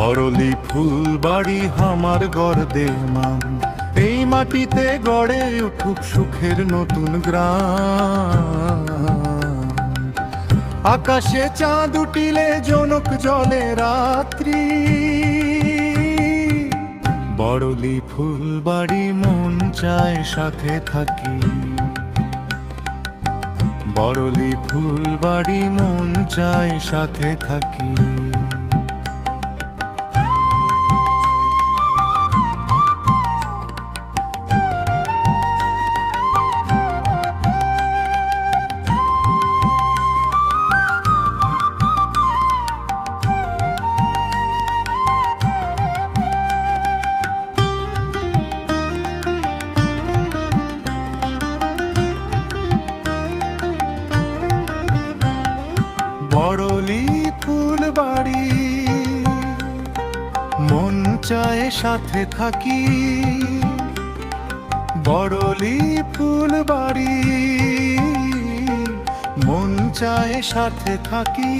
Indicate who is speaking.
Speaker 1: বড়লি ফুলবাড়ি আমার গর্দে মান, এই মাটিতে গড়ে উঠুক সুখের নতুন গ্রাম। আকাশে চাঁদ উঠিলে জনক জলে রাত্রি, বড়লি ফুলবাড়ি মন চায় সাথে থাকি। বড়লি ফুলবাড়ি মন চায় সাথে থাকি। বড়লি ফুলবাড়ি মন চায় সাথে থাকি। বড়লি ফুলবাড়ি মন চায় সাথে থাকি।